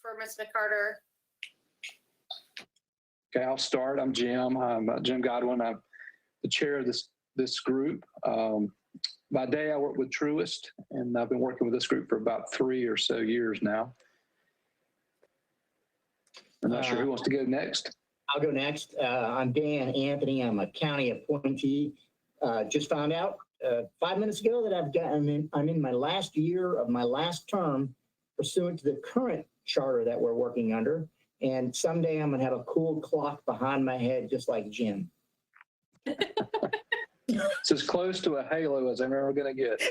for Ms. McCarter? Okay, I'll start. I'm Jim. I'm Jim Godwin. I'm the chair of this group. By day, I work with Truist, and I've been working with this group for about 3 or so years now. I'm not sure who wants to go next. I'll go next. I'm Dan Anthony. I'm a county appointee. Just found out 5 minutes ago that I'm in my last year of my last term pursuant to the current charter that we're working under. And someday I'm gonna have a cool clock behind my head, just like Jim. It's as close to a halo as I'm ever going to get.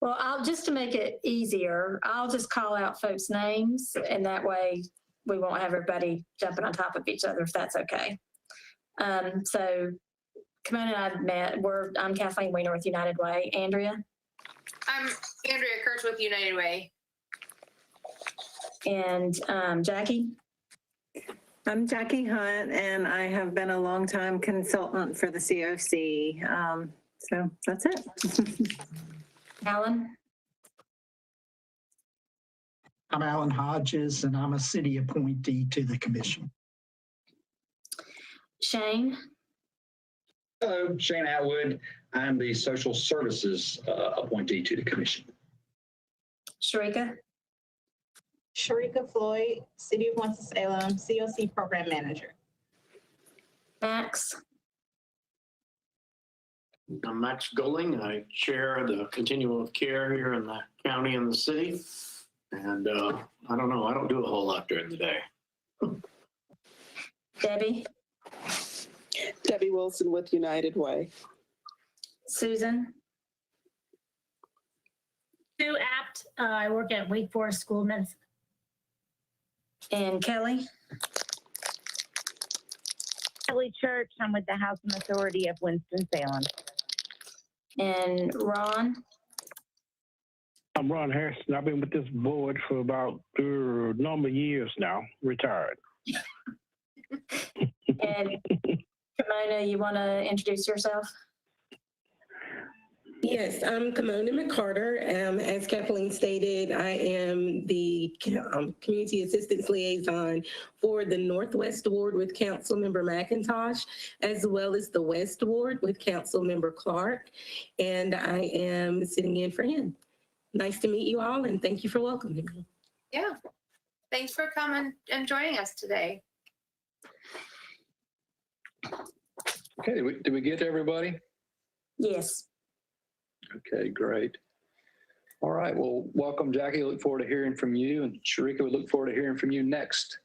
Well, just to make it easier, I'll just call out folks' names, and that way we won't have everybody jumping on top of each other, if that's okay. So Kimona and I have met. I'm Kathleen Weiner with United Way. Andrea? I'm Andrea Kurtz with United Way. And Jackie? I'm Jackie Hunt, and I have been a longtime consultant for the COC. So that's it. Alan? I'm Alan Hodges, and I'm a city appointee to the commission. Shane? Hello, Shane Atwood. I'm the social services appointee to the commission. Sharika? Sharika Floyd, City of Winston-Salem, COC Program Manager. Max? I'm Max Gulling. I chair the continuum of care here in the county and the city. And I don't know, I don't do a whole lot during the day. Debbie? Debbie Wilson with United Way. Susan? Sue Apt. I work at Wake Forest School of Medicine. And Kelly? Kelly Church. I'm with the Housing Authority of Winston-Salem. And Ron? I'm Ron Harrison. I've been with this board for about a number of years now, retired. And Kimona, you want to introduce yourself? Yes, I'm Kimona McCarter. As Kathleen stated, I am the Community Assistance Liaison for the Northwest Ward with Councilmember McIntosh, as well as the West Ward with Councilmember Clark, and I am sitting in for him. Nice to meet you all, and thank you for welcoming me. Yeah. Thanks for coming and joining us today. Okay, did we get to everybody? Yes. Okay, great. All right, well, welcome, Jackie. Look forward to hearing from you, and Sharika, we look forward to hearing from you next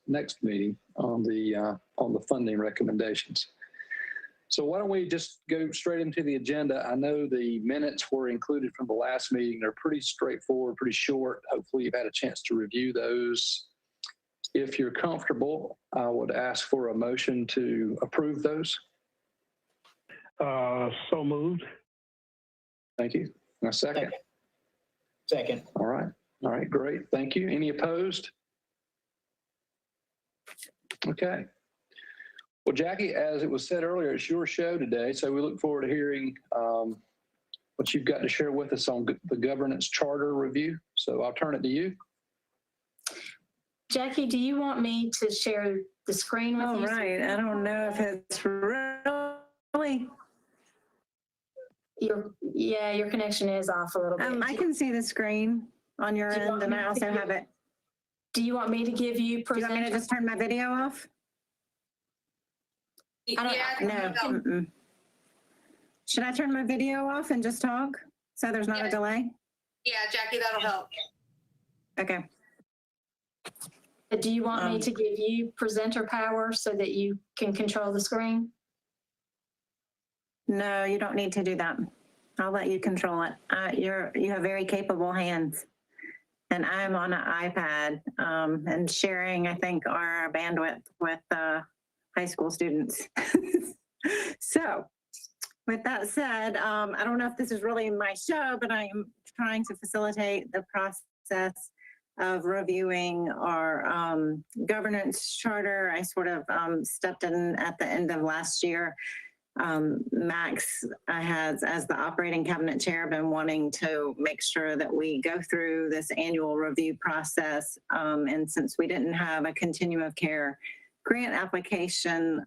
meeting on the funding recommendations. So why don't we just go straight into the agenda? I know the minutes were included from the last meeting. They're pretty straightforward, pretty short. Hopefully you've had a chance to review those. If you're comfortable, I would ask for a motion to approve those. So moved. Thank you. And a second. Second. All right, great. Thank you. Any opposed? Okay. Well, Jackie, as it was said earlier, it's your show today, so we look forward to hearing what you've got to share with us on the governance charter review. So I'll turn it to you. Jackie, do you want me to share the screen with you? All right. I don't know if it's really. Your connection is off a little bit. I can see the screen on your end, and I also have it. Do you want me to give you Do you want me to just turn my video off? No. Should I turn my video off and just talk so there's not a delay? Yeah, Jackie, that'll help. Okay. Do you want me to give you presenter power so that you can control the screen? No, you don't need to do that. I'll let you control it. You have very capable hands. And I'm on an iPad and sharing, I think, our bandwidth with high school students. So with that said, I don't know if this is really my show, but I am trying to facilitate the process of reviewing our governance charter. I sort of stepped in at the end of last year Max has, as the operating cabinet chair, been wanting to make sure that we go through this annual review process. And since we didn't have a continuum of care grant application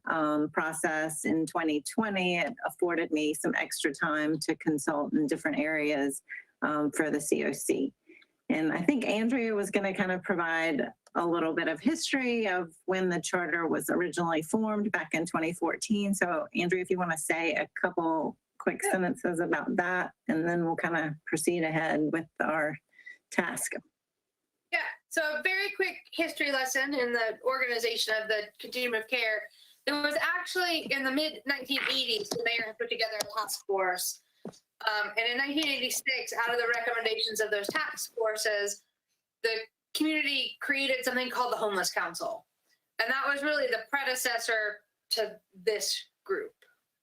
process in 2020, it afforded me some extra time to consult in different areas for the COC. And I think Andrea was going to kind of provide a little bit of history of when the charter was originally formed back in 2014. So Andrea, if you want to say a couple quick sentences about that, and then we'll kind of proceed ahead with our task. Yeah, so a very quick history lesson in the organization of the continuum of care. It was actually in the mid-1980s, the mayor had put together a task force. And in 1986, out of the recommendations of those task forces, the community created something called the Homeless Council. And that was really the predecessor to this group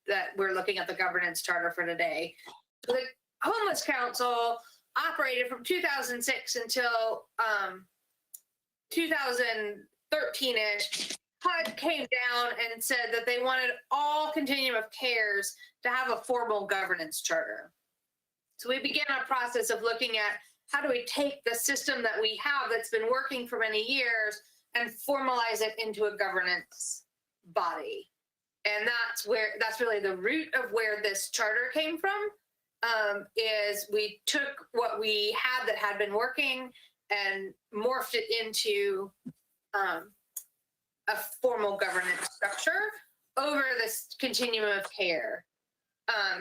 that we're looking at the governance charter for today. So the Homeless Council operated from 2006 until 2013-ish. HUD came down and said that they wanted all continuum of cares to have a formal governance charter. So we began a process of looking at how do we take the system that we have that's been working for many years and formalize it into a governance body. And that's really the root of where this charter came from, is we took what we had that had been working and morphed it into a formal governance structure over this continuum of care.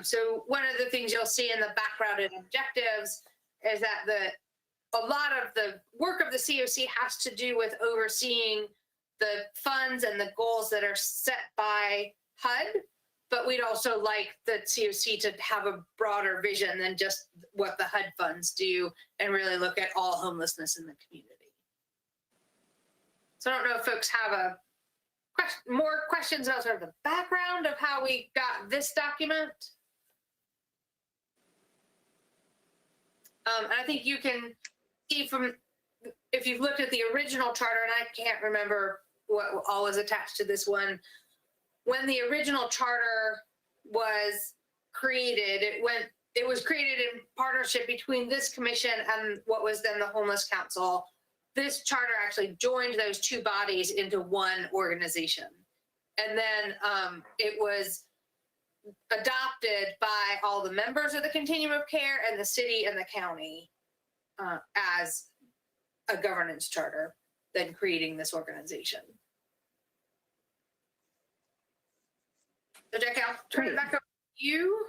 So one of the things you'll see in the background and objectives is that a lot of the work of the COC has to do with overseeing the funds and the goals that are set by HUD, but we'd also like the COC to have a broader vision than just what the HUD funds do and really look at all homelessness in the community. So I don't know if folks have more questions about sort of the background of how we got this document. And I think you can see from, if you've looked at the original charter, and I can't remember what all was attached to this one, when the original charter was created, it was created in partnership between this commission and what was then the Homeless Council. This charter actually joined those two bodies into one organization. And then it was adopted by all the members of the continuum of care and the city and the county as a governance charter, then creating this organization. So Jackie, I'll turn it back over to you.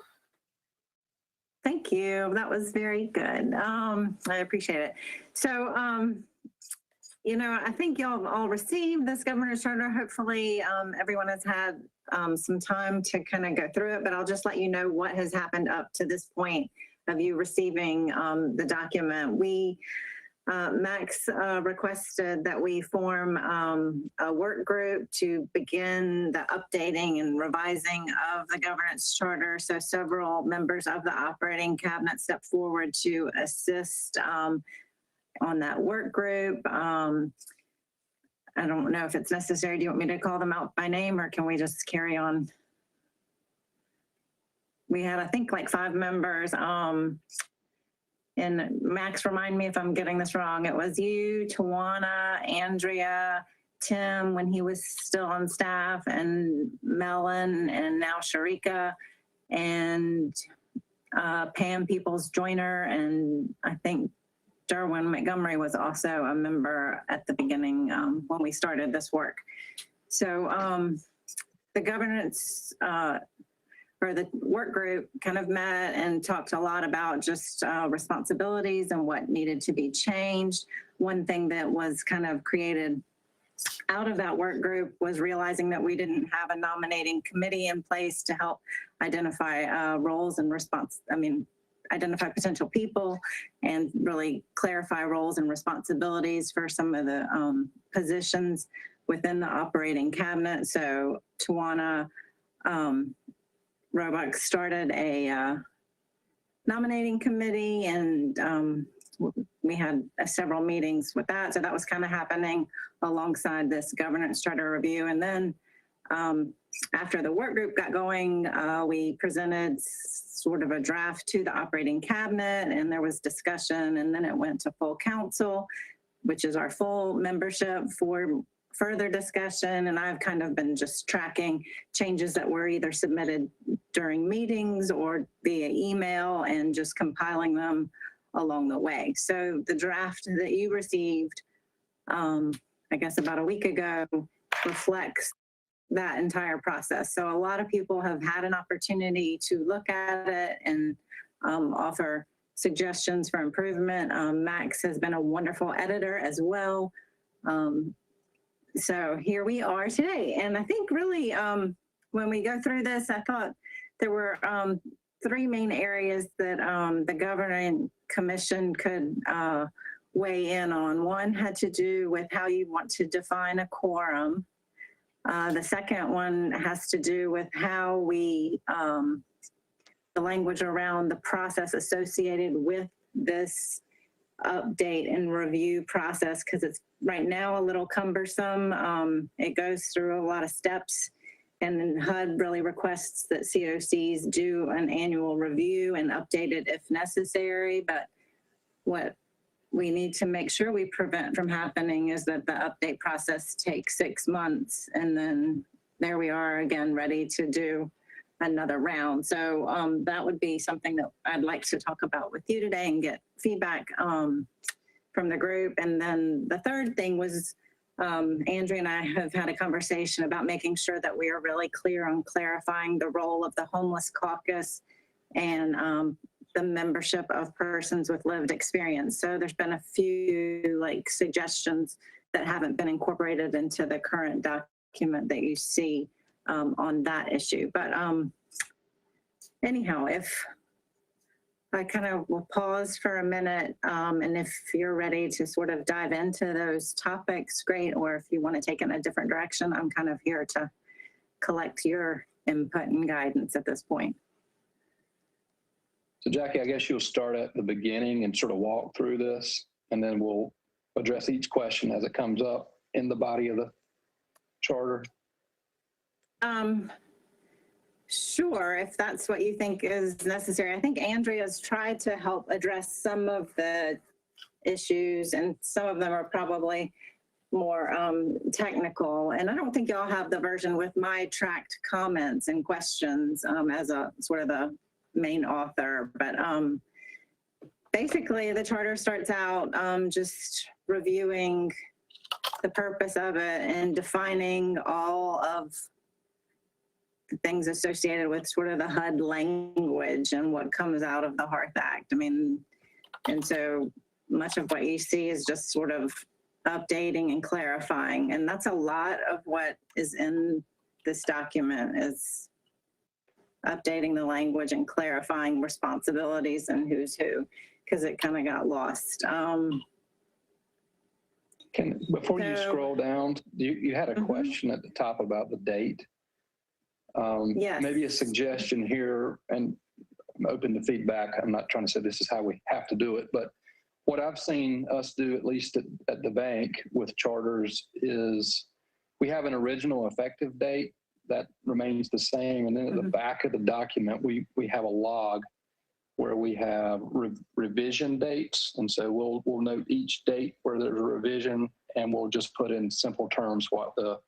Thank you. That was very good. I appreciate it. So, I think y'all all received this governor's charter. Hopefully, everyone has had some time to kind of go through it, but I'll just let you know what has happened up to this point of you receiving the document. Max requested that we form a work group to begin the updating and revising of the governance charter. So several members of the operating cabinet stepped forward to assist on that work group. I don't know if it's necessary. Do you want me to call them out by name, or can we just carry on? We had, I think, like 5 members. And Max, remind me if I'm getting this wrong. It was you, Tawana, Andrea, Tim when he was still on staff, and Melon, and now Sharika, and Pam Peoples-Joyner, and I think Derwin Montgomery was also a member at the beginning when we started this work. So the governance or the work group kind of met and talked a lot about just responsibilities and what needed to be changed. One thing that was kind of created out of that work group was realizing that we didn't have a nominating committee in place to help identify roles and identify potential people and really clarify roles and responsibilities for some of the positions within the operating cabinet. So Tawana Roebuck started a nominating committee, and we had several meetings with that. So that was kind of happening alongside this governance charter review. And then after the work group got going, we presented sort of a draft to the operating cabinet, and there was discussion, and then it went to full council, which is our full membership, for further discussion. And I've kind of been just tracking changes that were either submitted during meetings or via email and just compiling them along the way. So the draft that you received, I guess about a week ago, reflects that entire process. So a lot of people have had an opportunity to look at it and offer suggestions for improvement. Max has been a wonderful editor as well. So here we are today. And I think really when we go through this, I thought there were three main areas that the governing commission could weigh in on. One had to do with how you want to define a quorum. The second one has to do with how we, the language around the process associated with this update and review process, because it's right now a little cumbersome. It goes through a lot of steps, and then HUD really requests that COCs do an annual review and update it if necessary. But what we need to make sure we prevent from happening is that the update process takes 6 months, and then there we are again, ready to do another round. So that would be something that I'd like to talk about with you today and get feedback from the group. And then the third thing was Andrea and I have had a conversation about making sure that we are really clear on clarifying the role of the homeless caucus and the membership of persons with lived experience. So there's been a few suggestions that haven't been incorporated into the current document that you see on that issue. But anyhow, if I kind of will pause for a minute, and if you're ready to sort of dive into those topics, great. Or if you want to take it in a different direction, I'm kind of here to collect your input and guidance at this point. So Jackie, I guess you'll start at the beginning and sort of walk through this, and then we'll address each question as it comes up in the body of the charter. Sure, if that's what you think is necessary. I think Andrea's tried to help address some of the issues, and some of them are probably more technical. And I don't think y'all have the version with my tracked comments and questions as a sort of the main author. But basically, the charter starts out just reviewing the purpose of it and defining all of the things associated with sort of the HUD language and what comes out of the Hearth Act. I mean, and so much of what you see is just sort of updating and clarifying. And that's a lot of what is in this document, is updating the language and clarifying responsibilities and who's who, because it kind of got lost. Before you scroll down, you had a question at the top about the date. Yes. Maybe a suggestion here, and I'm open to feedback. I'm not trying to say this is how we have to do it, but what I've seen us do, at least at the bank with charters, is we have an original effective date that remains the same. And then at the back of the document, we have a log where we have revision dates. And so we'll note each date where there's a revision, and we'll just put in simple terms what the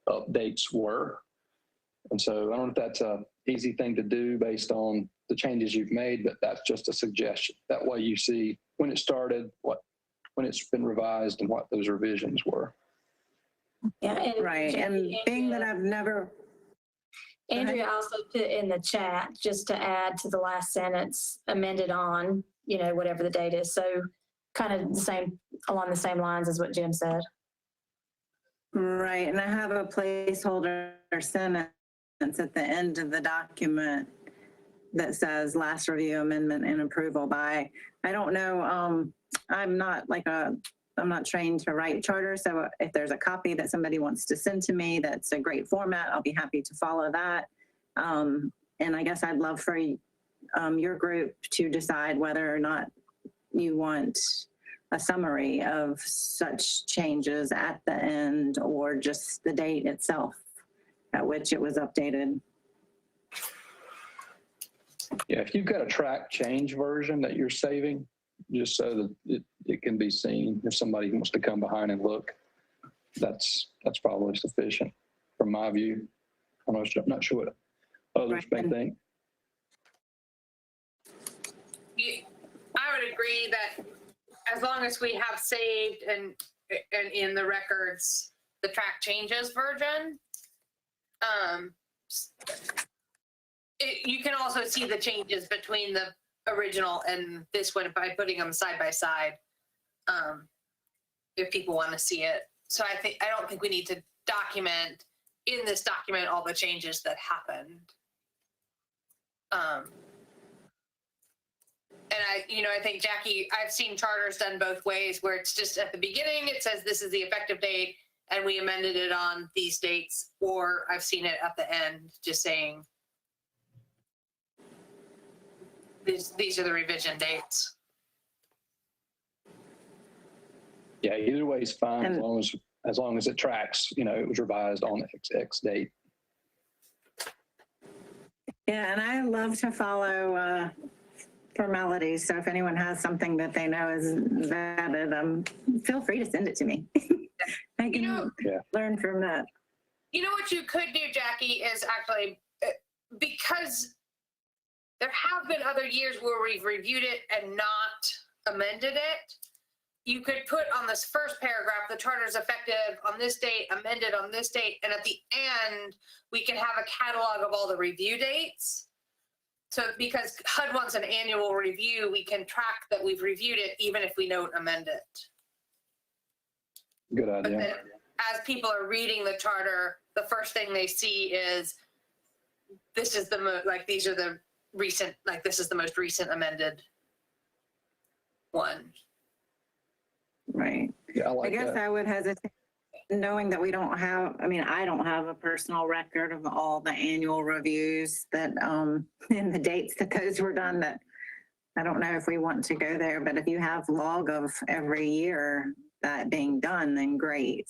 updates were. And so I don't know if that's an easy thing to do based on the changes you've made, but that's just a suggestion. That way you see when it started, when it's been revised, and what those revisions were. Yeah, and right. And being that I've never... Andrea also put in the chat, just to add to the last sentence, amended on, whatever the date is. So kind of along the same lines as what Jim said. Right. And I have a placeholder sentence at the end of the document that says last review, amendment, and approval by. I don't know. I'm not trained to write charters. So if there's a copy that somebody wants to send to me, that's a great format. I'll be happy to follow that. And I guess I'd love for your group to decide whether or not you want a summary of such changes at the end, or just the date itself at which it was updated. Yeah, if you've got a track change version that you're saving, just so that it can be seen, if somebody wants to come behind and look, that's probably sufficient from my view. I'm not sure what others may think. I would agree that as long as we have saved and in the records, the track changes version, you can also see the changes between the original and this one by putting them side by side, if people want to see it. So I don't think we need to document in this document all the changes that happened. And I think, Jackie, I've seen charters done both ways, where it's just at the beginning, it says this is the effective date and we amended it on these dates, or I've seen it at the end just saying, these are the revision dates. Yeah, either way is fine, as long as it tracks, it was revised on X date. Yeah, and I love to follow formalities. So if anyone has something that they know is vetted, feel free to send it to me. I can learn from that. You know what you could do, Jackie, is actually, because there have been other years where we've reviewed it and not amended it, you could put on this first paragraph, the charter is effective on this date, amended on this date, and at the end, we can have a catalog of all the review dates. So because HUD wants an annual review, we can track that we've reviewed it, even if we don't amend it. Good idea. But then, as people are reading the charter, the first thing they see is, this is these are the recent, this is the most recent amended one. Right. Yeah, I guess that. I would hesitate, knowing that we don't have, I don't have a personal record of all the annual reviews that, and the dates that those were done, that I don't know if we want to go there, but if you have log of every year that being done, then great.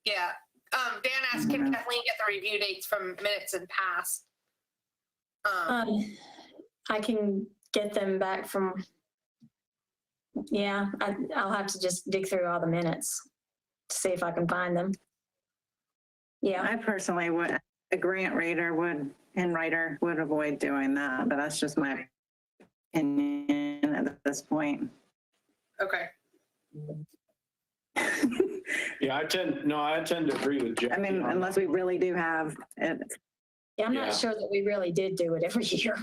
Yeah. Dan asked, can Kathleen get the review dates from minutes and past? I can get them back from, I'll have to just dig through all the minutes to see if I can find them. Yeah. I personally would, a grant writer would avoid doing that, but that's just my opinion at this point. Okay. Yeah, I tend to agree with Jackie. Unless we really do have it. Yeah, I'm not sure that we really did do it every year.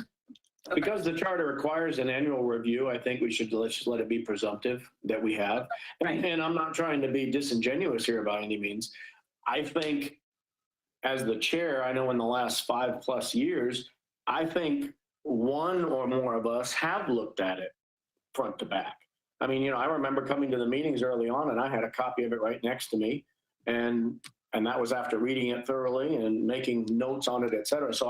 Okay. Because the charter requires an annual review, I think we should just let it be presumptive that we have. Right. And I'm not trying to be disingenuous here by any means. I think as the chair, I know in the last 5+ years, I think one or more of us have looked at it front to back. I remember coming to the meetings early on and I had a copy of it right next to me. And that was after reading it thoroughly and making notes on it, et cetera. So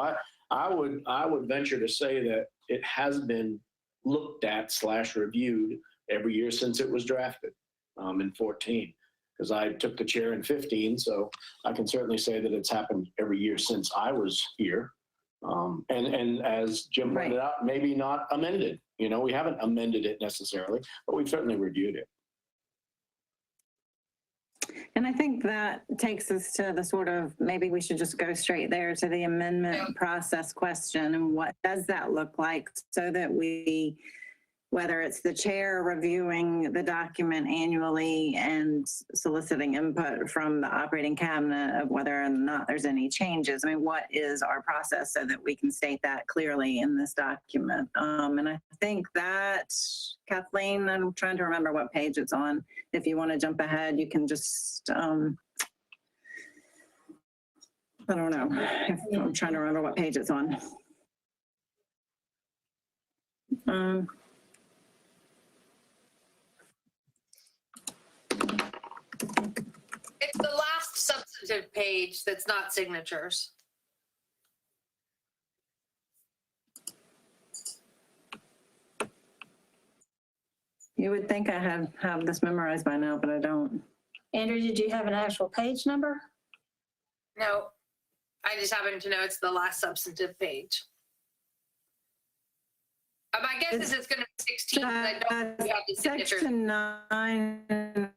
I would venture to say that it has been looked at / reviewed every year since it was drafted in 14, because I took the chair in 15. So I can certainly say that it's happened every year since I was here. And as Jim pointed out, maybe not amended. We haven't amended it necessarily, but we've certainly reviewed it. And I think that takes us to the sort of, maybe we should just go straight there to the amendment process question. And what does that look like, so that we, whether it's the chair reviewing the document annually and soliciting input from the operating cabinet of whether or not there's any changes. What is our process so that we can state that clearly in this document? And I think that, Kathleen, I'm trying to remember what page it's on. If you want to jump ahead, you can just, I don't know. I'm trying to remember what page it's on. It's the last substantive page that's not signatures. You would think I have this memorized by now, but I don't. Andrew, did you have an actual page number? No, I just happen to know it's the last substantive page. My guess is it's going to be 16. I don't have the signatures. Section 9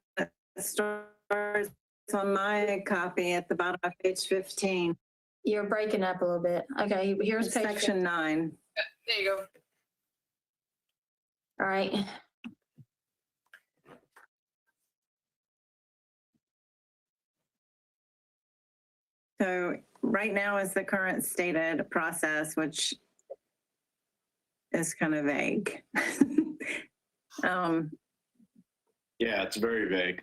starts on my copy at the bottom of page 15. You're breaking up a little bit. Okay, here's page Section 9. There you go. All right. So right now is the current stated process, which is kind of vague. Yeah, it's very vague.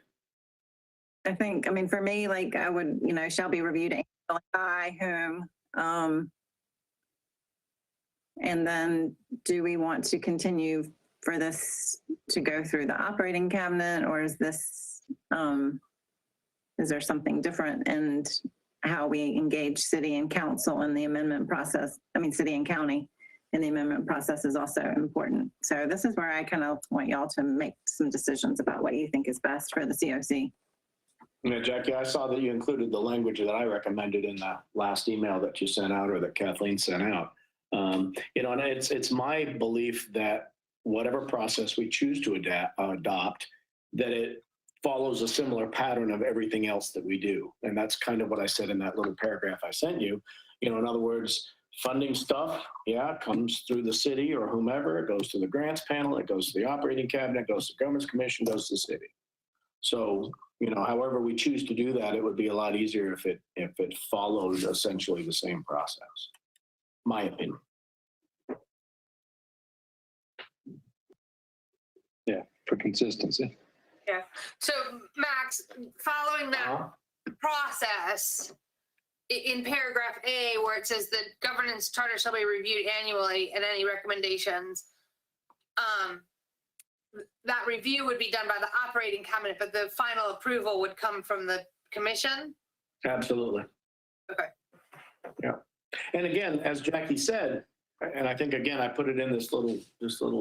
I think, I mean, for me, like I would, shall be reviewed annually by whom. And then do we want to continue for this to go through the operating cabinet, or is this, is there something different in how we engage city and council in the amendment process? I mean, city and county in the amendment process is also important. So this is where I kind of want y'all to make some decisions about what you think is best for the COC. Jackie, I saw that you included the language that I recommended in the last email that you sent out, or that Kathleen sent out. And it's my belief that whatever process we choose to adopt, that it follows a similar pattern of everything else that we do. And that's kind of what I said in that little paragraph I sent you. In other words, funding stuff, comes through the city or whomever. It goes to the grants panel, it goes to the operating cabinet, it goes to government's commission, goes to the city. So, however we choose to do that, it would be a lot easier if it followed essentially the same process. My opinion. Yeah, for consistency. Yeah. So Max, following that process, in paragraph A, where it says the governance charter shall be reviewed annually and any recommendations, that review would be done by the operating cabinet, but the final approval would come from the commission? Absolutely. Okay. Yeah. And again, as Jackie said, and I think, again, I put it in this little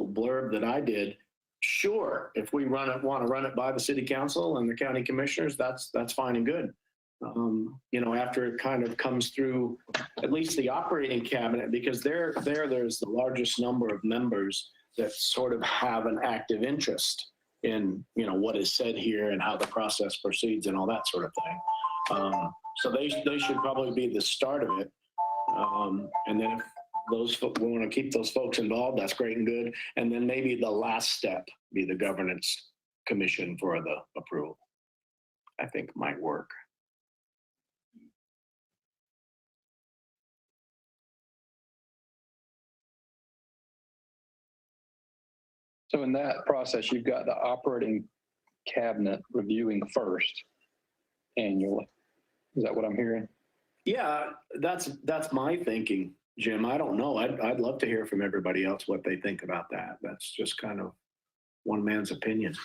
blurb that I did. Sure, if we want to run it by the city council and the county commissioners, that's fine and good. After it kind of comes through at least the operating cabinet, because there's the largest number of members that sort of have an active interest in, what is said here and how the process proceeds and all that sort of thing. So they should probably be the start of it. And then if we want to keep those folks involved, that's great and good. And then maybe the last step be the governance commission for the approval. I think might work. So in that process, you've got the operating cabinet reviewing first annually. Is that what I'm hearing? Yeah, that's my thinking, Jim. I don't know. I'd love to hear from everybody else what they think about that. That's just kind of one man's opinion.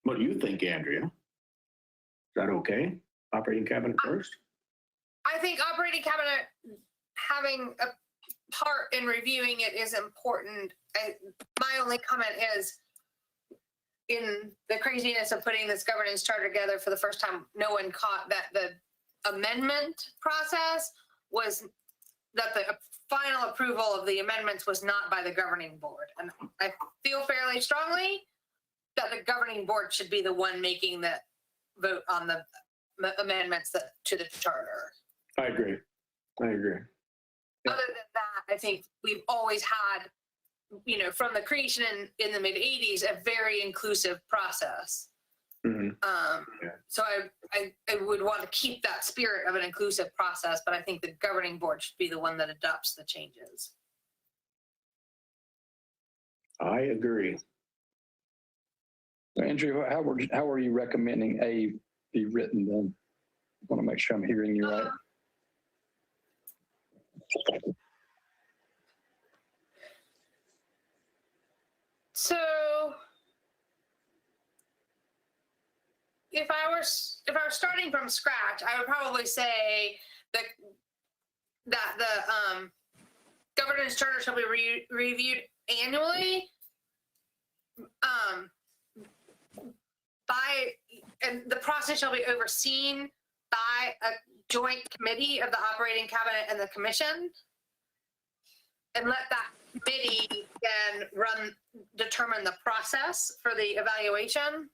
What do you think, Andrea? Is that okay? Operating cabinet first? I think operating cabinet having a part in reviewing it is important. My only comment is, in the craziness of putting this governance charter together for the first time, no one caught that the amendment process was that the final approval of the amendments was not by the governing board. And I feel fairly strongly that the governing board should be the one making the vote on the amendments to the charter. I agree. Other than that, I think we've always had, from the creation in the mid-'80s, a very inclusive process. Mm-hmm. So I would want to keep that spirit of an inclusive process, but I think the governing board should be the one that adopts the changes. I agree. So Andrew, how are you recommending A be written then? I want to make sure I'm hearing you right. So if I were starting from scratch, I would probably say that the governance charter shall be reviewed annually, and the process shall be overseen by a joint committee of the operating cabinet and the commission. And let that committee then determine the process for the evaluation.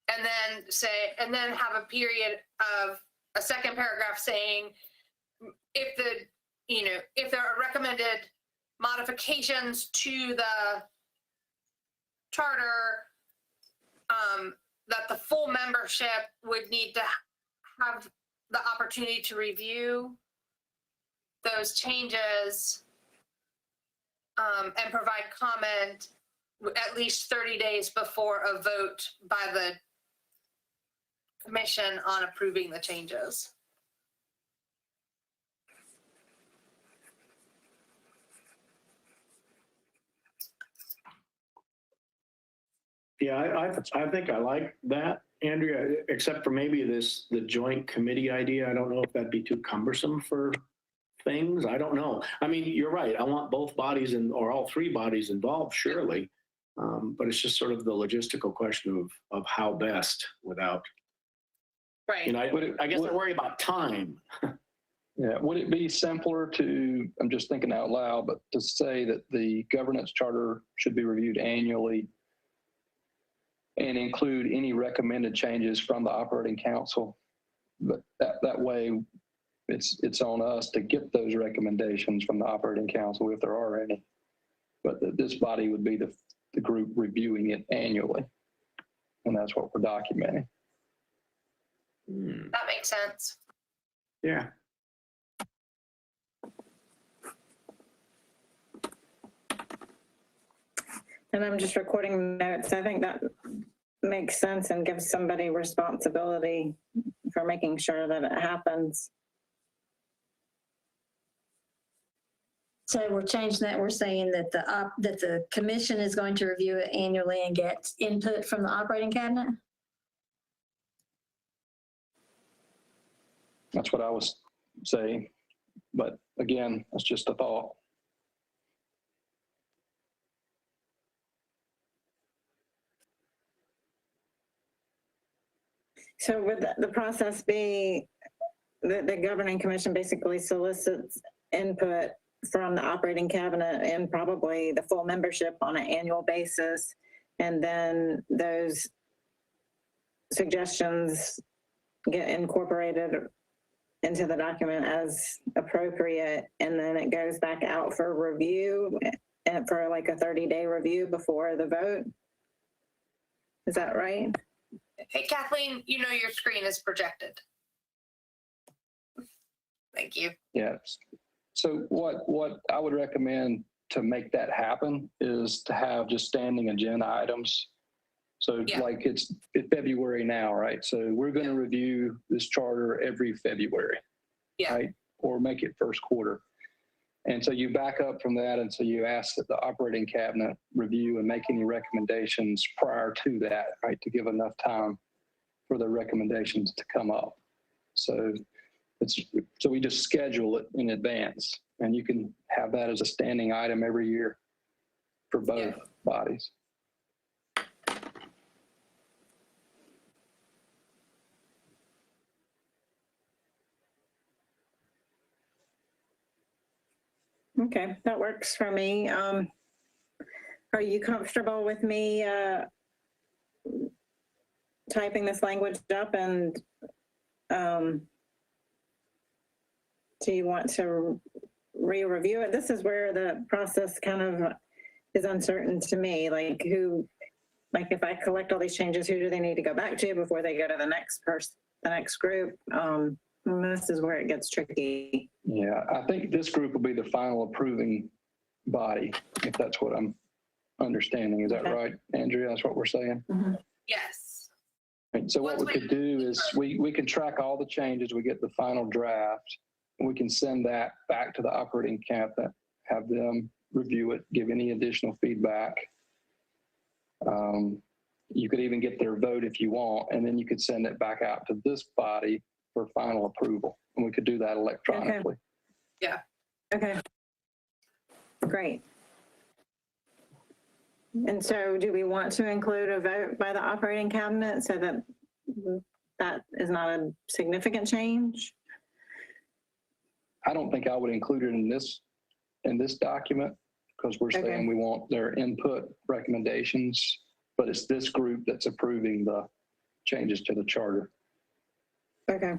And then have a period of a second paragraph saying, if there are recommended modifications to the charter, that the full membership would need to have the opportunity to review those changes and provide comment at least 30 days before a vote by the commission on approving the changes. Yeah, I think I like that, Andrea, except for maybe the joint committee idea. I don't know if that'd be too cumbersome for things. I don't know. I mean, you're right. I want both bodies or all three bodies involved, surely. But it's just sort of the logistical question of how best without. Right. I guess I worry about time. Yeah, would it be simpler to, I'm just thinking out loud, but to say that the governance charter should be reviewed annually and include any recommended changes from the operating council? But that way it's on us to get those recommendations from the operating council if there are any. But this body would be the group reviewing it annually. And that's what we're documenting. That makes sense. Yeah. And I'm just recording notes. I think that makes sense and gives somebody responsibility for making sure that it happens. So we're changing that. We're saying that the commission is going to review it annually and get input from the operating cabinet. That's what I was saying. But again, that's just a thought. So would the process be that the governing commission basically solicits input from the operating cabinet and probably the full membership on an annual basis, and then those suggestions get incorporated into the document as appropriate, and then it goes back out for review and for like a 30-day review before the vote? Is that right? Hey, Kathleen, your screen is projected. Thank you. Yes. So what I would recommend to make that happen is to have just standing agenda items. So like it's February now, right? So we're going to review this charter every February, right? Or make it first quarter. And so you back up from that, and so you ask that the operating cabinet review and make any recommendations prior to that, right, to give enough time for the recommendations to come up. So we just schedule it in advance, and you can have that as a standing item every year for both bodies. Okay, that works for me. Are you comfortable with me typing this language up, and do you want to re-review it? This is where the process kind of is uncertain to me. Like if I collect all these changes, who do they need to go back to before they go to the next person, the next group? This is where it gets tricky. Yeah, I think this group will be the final approving body, if that's what I'm understanding. Is that right, Andrea? That's what we're saying? Mm-hmm. Yes. And so what we could do is we can track all the changes. We get the final draft, and we can send that back to the operating cabinet, have them review it, give any additional feedback. You could even get their vote if you want, and then you could send it back out to this body for final approval. And we could do that electronically. Yeah. Okay. Great. And so do we want to include a vote by the operating cabinet so that that is not a significant change? I don't think I would include it in this document because we're Okay. saying we want their input recommendations, but it's this group that's approving the changes to the charter. Okay.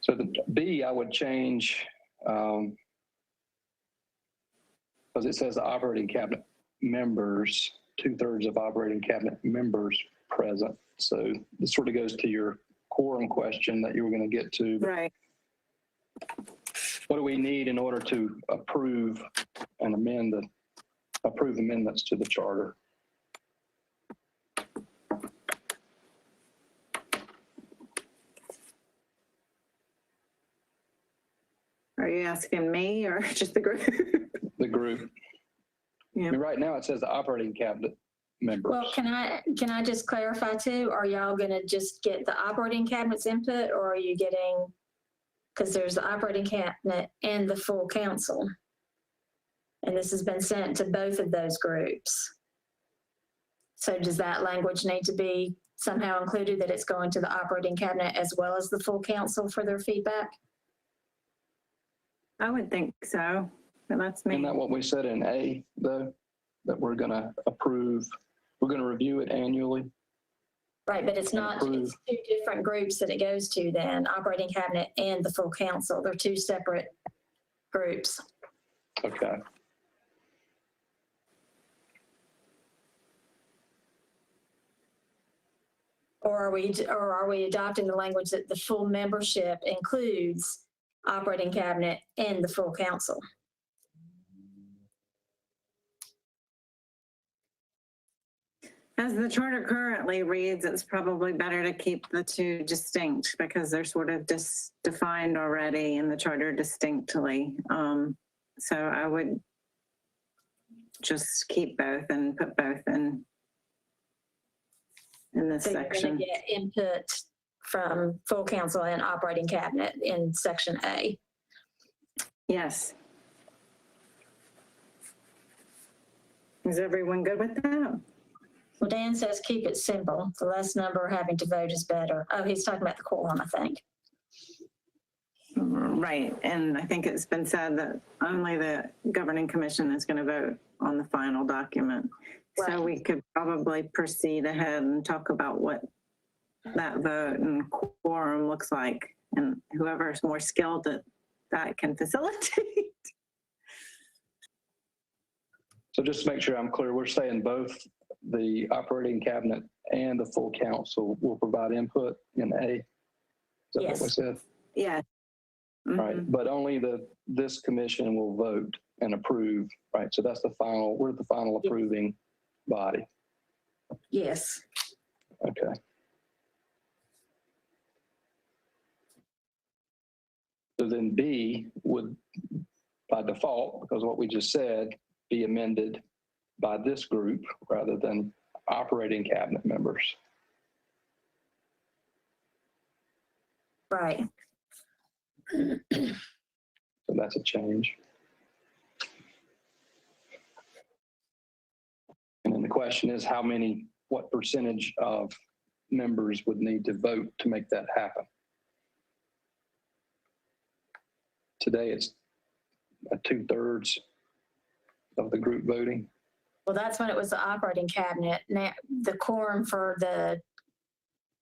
So the B, I would change, because it says the operating cabinet members, 2/3 of operating cabinet members present. So this sort of goes to your quorum question that you were going to get to. Right. What do we need in order to approve and approve amendments to the charter? Are you asking me or just the group? The group. Yeah. I mean, right now it says the operating cabinet members. Well, can I just clarify too? Are y'all gonna just get the operating cabinet's input, or are you getting, because there's the operating cabinet and the full council. And this has been sent to both of those groups. So does that language need to be somehow included, that it's going to the operating cabinet as well as the full council for their feedback? I would think so, but that's me. Isn't that what we said in A, though? That we're going to approve, we're going to review it annually? Right, but it's not, Approve. it's two different groups that it goes to then, operating cabinet and the full council. They're two separate groups. Okay. Or are we adopting the language that the full membership includes operating cabinet and the full council? As the charter currently reads, it's probably better to keep the two distinct because they're sort of defined already in the charter distinctly. So I would just keep both and put both in this So you're section. gonna get input from full council and operating cabinet in section A. Yes. Is everyone good with that? Well, Dan says keep it simple. The less number having to vote is better. Oh, he's talking about the quorum, I think. Right, and I think it's been said that only the governing commission is going to vote on the final document. So Right. we could probably proceed ahead and talk about what that vote and quorum looks like, and whoever is more skilled at that can facilitate. So just to make sure I'm clear, we're saying both the operating cabinet and the full council will provide input in A? Is that Yes. what we said? Yeah. Right, but only this commission will vote and approve, right? So that's we're the final approving body. Yes. Okay. So then B would, by default, because what we just said, be amended by this group rather than operating cabinet members. Right. So that's a change. And then the question is what percentage of members would need to vote to make that happen? Today, it's 2/3 of the group voting. Well, that's when it was the operating cabinet. Now, the quorum for the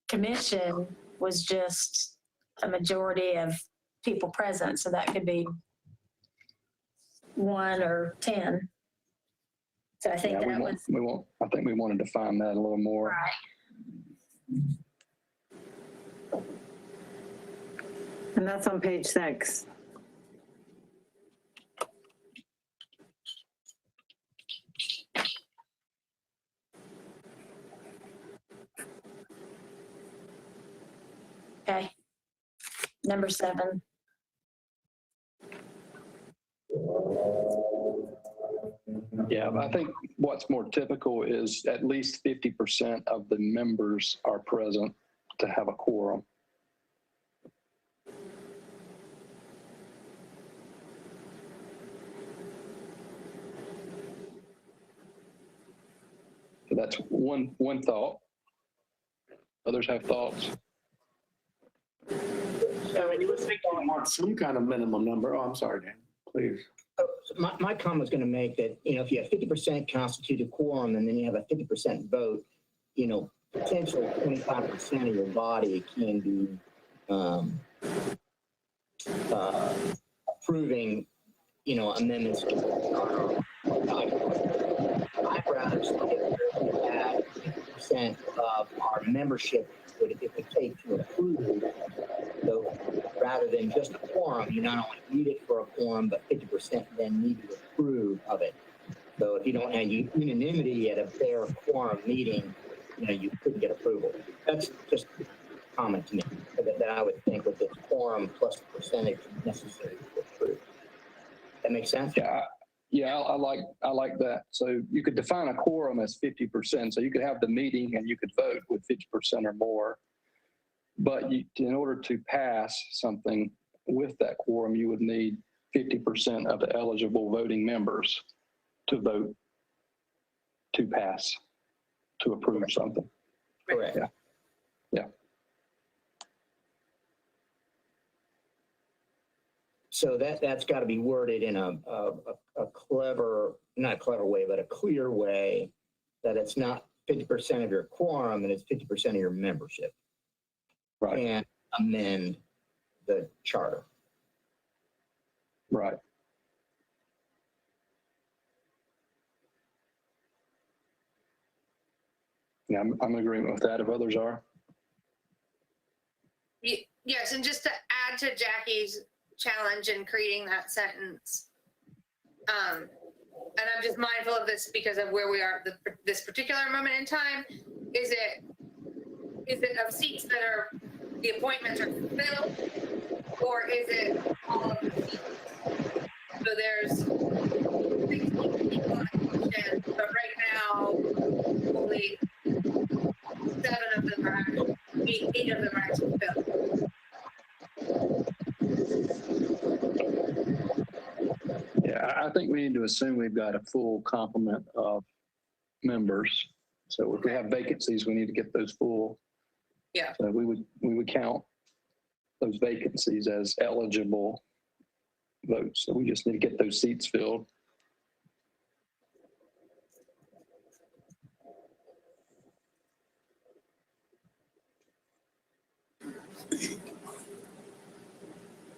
commission was just a majority of people present, so that could be 1 or 10. So I think Yeah, that was I think we want to define that a little more. right. And that's on page 6. Okay. Number 7. Yeah, I think what's more typical is at least 50% of the members are present to have a quorum. So that's one thought. Others have thoughts? I mean, you would think you want some kind of minimum number. Oh, I'm sorry, Dan, please. My comment was going to make that, if you have 50% constituted quorum and then you have a 50% vote, potentially 25% of your body can be approving, amendments to the charter. I'd rather say that 50% of our membership it would take to approve. So rather than just a quorum, you not only need it for a quorum, but 50% then need to approve of it. So if you don't have unanimity at a bare quorum meeting, you couldn't get approval. That's just a comment to me that I would think with this quorum plus the percentage necessary to approve. That makes sense? Yeah, I like that. So you could define a quorum as 50%. So you could have the meeting and you could vote with 50% or more. But in order to pass something with that quorum, you would need 50% of the eligible voting members to vote to pass, to approve something. Correct. Yeah. So that's got to be worded in a clever, not a clever way, but a clear way that it's not 50% of your quorum and it's 50% of your membership. Right. And amend the charter. Right. Yeah, I'm in agreement with that. If others are. Yes, and just to add to Jackie's challenge in creating that sentence, and I'm just mindful of this because of where we are at this particular moment in time, is it of seats that are, the appointments are filled, or is it all of the seats? So there's 16 people in the question, but right now, only 7 of them are actually, 8 of them are actually filled. Yeah, I think we need to assume we've got a full complement of members. So if we have vacancies, we need to get those full. Yeah. So we would count those vacancies as eligible votes. So we just need to get those seats filled.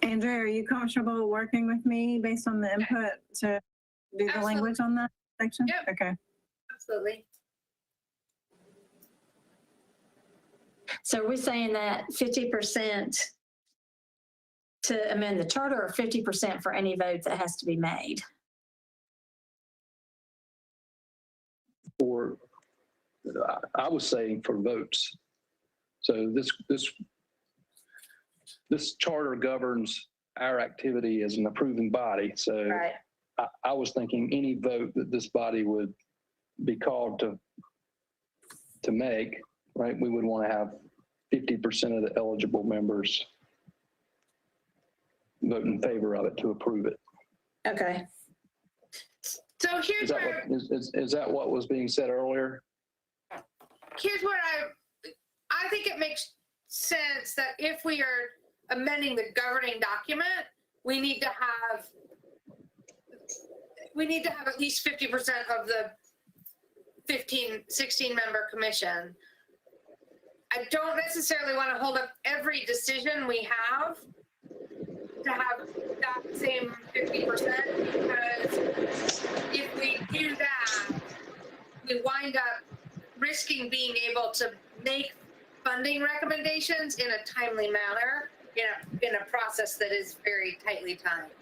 Andrea, are you comfortable working with me based on the input to do the language on that section? Yep. Okay. Absolutely. So we're saying that 50% to amend the charter, or 50% for any vote that has to be made? For, I was saying for votes. So this charter governs our activity as an approving body. So Right. I was thinking any vote that this body would be called to make, right? We would want to have 50% of the eligible members vote in favor of it to approve it. Okay. So here's where Is that what was being said earlier? I think it makes sense that if we are amending the governing document, we need to have at least 50% of the 16 member commission. I don't necessarily want to hold up every decision we have to have that same 50%, because if we do that, we wind up risking being able to make funding recommendations in a timely manner in a process that is very tightly timed.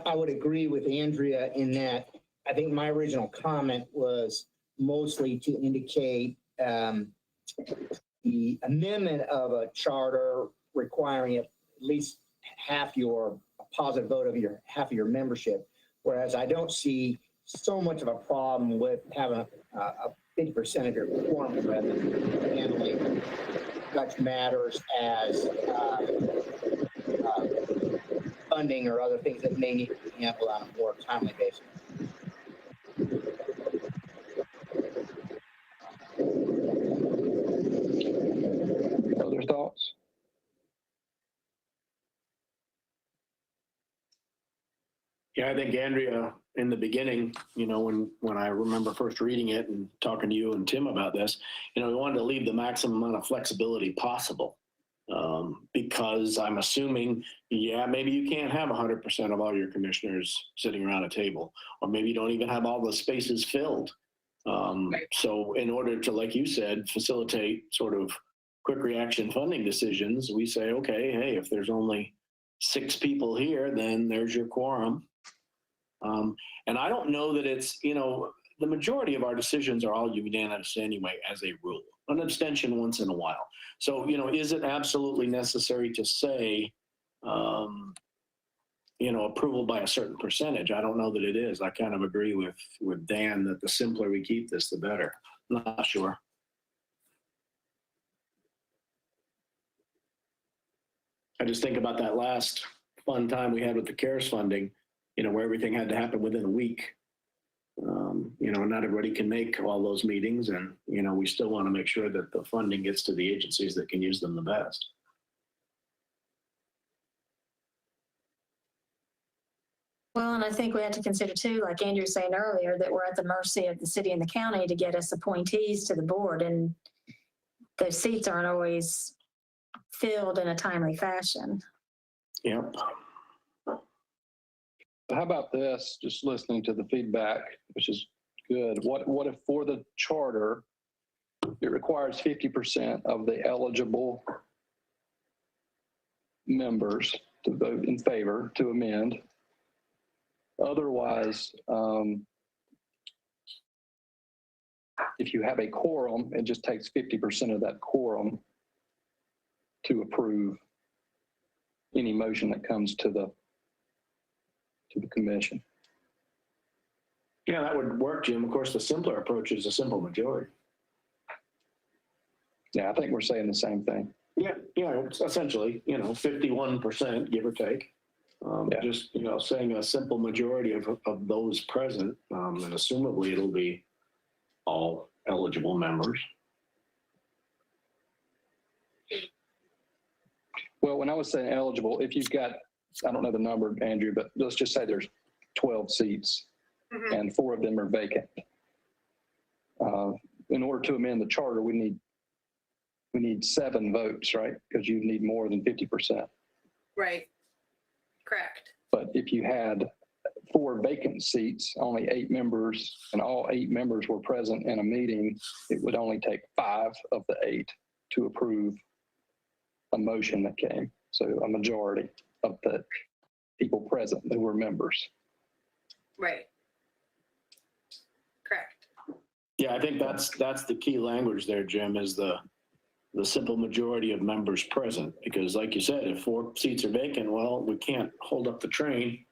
I would agree with Andrea in that I think my original comment was mostly to indicate the amendment of a charter requiring at least half your positive vote of half of your membership, whereas I don't see so much of a problem with having a 50% of your quorum present handling such matters as funding or other things that may need to be handled on a more timely basis. Yeah, I think Andrea, in the beginning, when I remember first reading it and talking to you and Tim about this, we wanted to leave the maximum amount of flexibility possible. Because I'm assuming, maybe you can't have 100% of all your commissioners sitting around a table, or maybe you don't even have all the spaces filled. So in order to, like you said, facilitate sort of quick reaction funding decisions, we say, okay, hey, if there's only 6 people here, then there's your quorum. And I don't know that it's, the majority of our decisions are all unanimous anyway, as a rule. An abstention once in a while. So, is it absolutely necessary to say, approval by a certain percentage? I don't know that it is. I kind of agree with Dan that the simpler we keep this, the better. I'm not sure. I just think about that last fun time we had with the CARES funding, where everything had to happen within a week. Not everybody can make all those meetings, and, we still want to make sure that the funding gets to the agencies that can use them the best. Well, and I think we have to consider too, like Andrew was saying earlier, that we're at the mercy of the city and the county to get us appointees to the board, and those seats aren't always filled in a timely fashion. Yep. How about this, just listening to the feedback, which is good. What if for the charter, it requires 50% of the eligible members to vote in favor to amend? Otherwise, if you have a quorum, it just takes 50% of that quorum to approve any motion that comes to the commission. Yeah, that would work, Jim. Of course, the simpler approach is a simple majority. Yeah, I think we're saying the same thing. Yeah, it's essentially, 51%, give or take. Just, saying a simple majority of those present, and assumably it'll be all eligible members. Well, when I was saying eligible, if you've got, I don't know the number, Andrew, but let's just say there's 12 seats and 4 of them are vacant. In order to amend the charter, we need 7 votes, right? Because you need more than 50%. Right. Correct. But if you had 4 vacant seats, only 8 members, and all 8 members were present in a meeting, it would only take 5 of the 8 to approve a motion that came. So a majority of the people present who were members. Right. Correct. Yeah, I think that's the key language there, Jim, is the simple majority of members present. Because like you said, if 4 seats are vacant, well, we can't hold up the train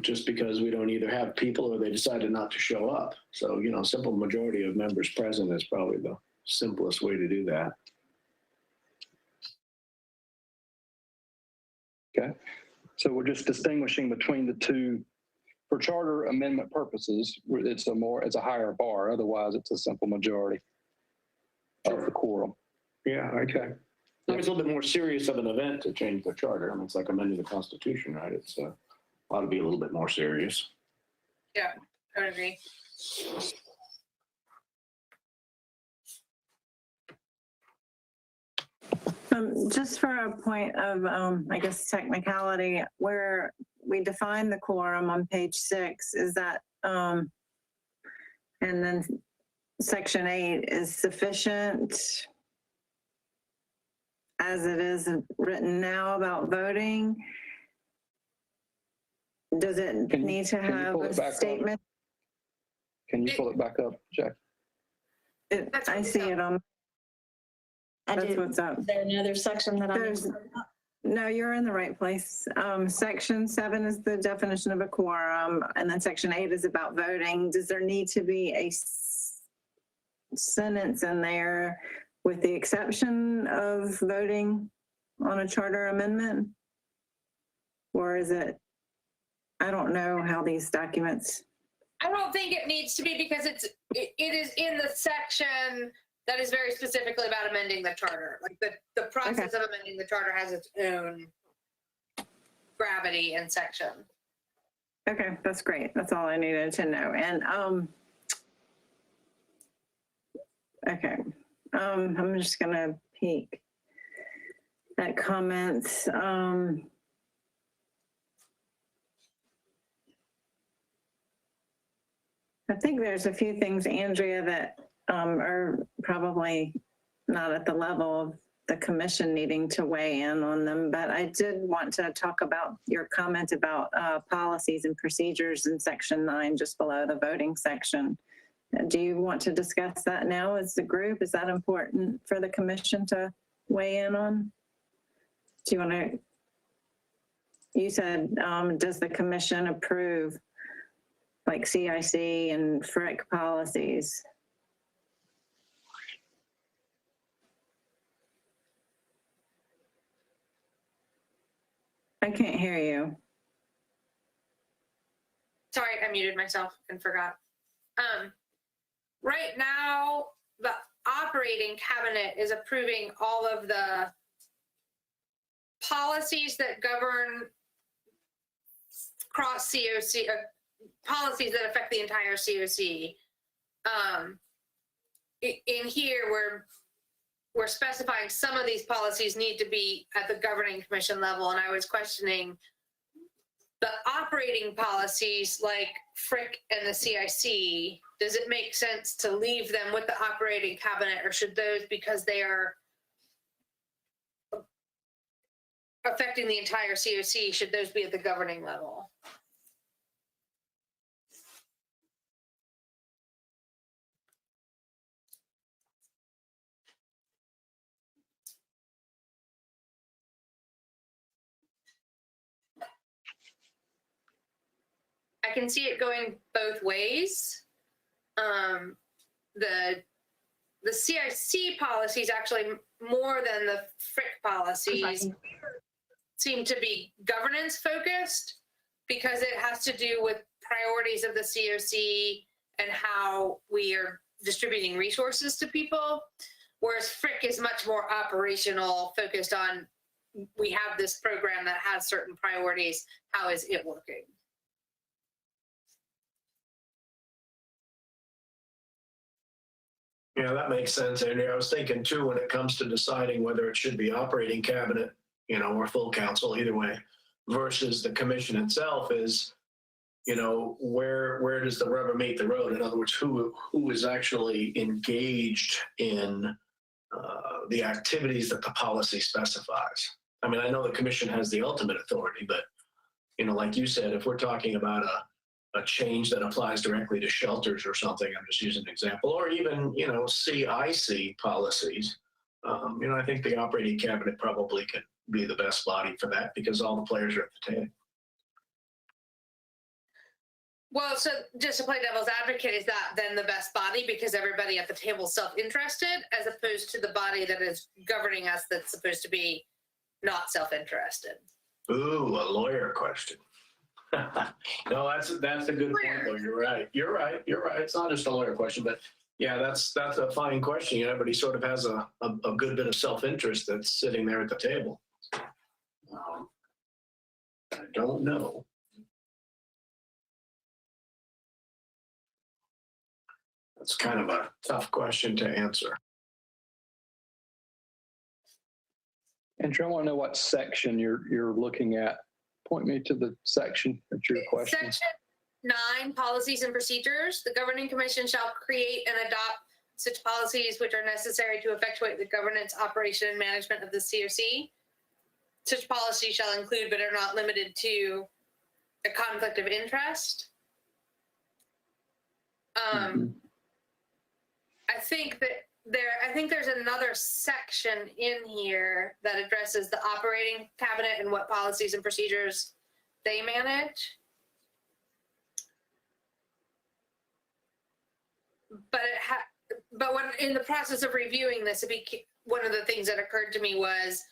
just because we don't either have people or they decided not to show up. So, simple majority of members present is probably the simplest way to do that. Okay, so we're just distinguishing between the two. For charter amendment purposes, it's a higher bar. Otherwise, it's a simple majority of the quorum. Yeah, okay. It's a little bit more serious of an event to change the charter. I mean, it's like amending the Constitution, right? It's ought to be a little bit more serious. Yeah, I would agree. Just for a point of, I guess, technicality, where we define the quorum on page 6, is that, and then section 8 is sufficient as it is written now about voting? Does it need to have a statement? Can you pull it back up, Jack? I see it on. That's what's up. Is there another section that I'm? No, you're in the right place. Section 7 is the definition of a quorum, and then section 8 is about voting. Does there need to be a sentence in there with the exception of voting on a charter amendment? Or is it, I don't know how these documents. I don't think it needs to be, because it is in the section that is very specifically about amending the charter. Like the process of amending the charter has its own gravity and section. Okay, that's great. That's all I needed to know. And, okay, I'm just gonna peek at comments. I think there's a few things, Andrea, that are probably not at the level of the commission needing to weigh in on them, but I did want to talk about your comment about policies and procedures in section 9, just below the voting section. Do you want to discuss that now as a group? Is that important for the commission to weigh in on? Do you want to, you said, does the commission approve like CIC and FRIC policies? I can't hear you. Sorry, I muted myself and forgot. Right now, the operating cabinet is approving all of the policies that govern cross COC, policies that affect the entire COC. In here, we're specifying some of these policies need to be at the governing commission level, and I was questioning the operating policies like FRIC and the CIC. Does it make sense to leave them with the operating cabinet, or should those, because they are affecting the entire COC, should those be at the governing level? I can see it going both ways. The CIC policies, actually more than the FRIC policies, seem to be governance focused because it has to do with priorities of the COC and how we are distributing resources to people. Whereas FRIC is much more operational, focused on, we have this program that has certain priorities. How is it working? Yeah, that makes sense, Andrea. I was thinking too, when it comes to deciding whether it should be operating cabinet, or full council, either way, versus the commission itself is, where does the rubber meet the road? In other words, who is actually engaged in the activities that the policy specifies? I mean, I know the commission has the ultimate authority, but, like you said, if we're talking about a change that applies directly to shelters or something, I'm just using an example, or even, CIC policies, I think the operating cabinet probably could be the best body for that because all the players are at the table. Well, so just to play devil's advocate, is that then the best body because everybody at the table is self-interested, as opposed to the body that is governing us that's supposed to be not self-interested? Ooh, a lawyer question. No, that's a good point, though. You're right. It's not just a lawyer question, but yeah, that's a fine question. Everybody sort of has a good bit of self-interest that's sitting there at the table. I don't know. That's kind of a tough question to answer. Andrew, I want to know what section you're looking at. Point me to the section that's your question. Section 9, policies and procedures. The governing commission shall create and adopt such policies which are necessary to effectuate the governance, operation, and management of the COC. Such policies shall include, but are not limited to, a conflict of interest. I think there's another section in here that addresses the operating cabinet and what policies and procedures they manage. But when in the process of reviewing this, one of the things that occurred to me was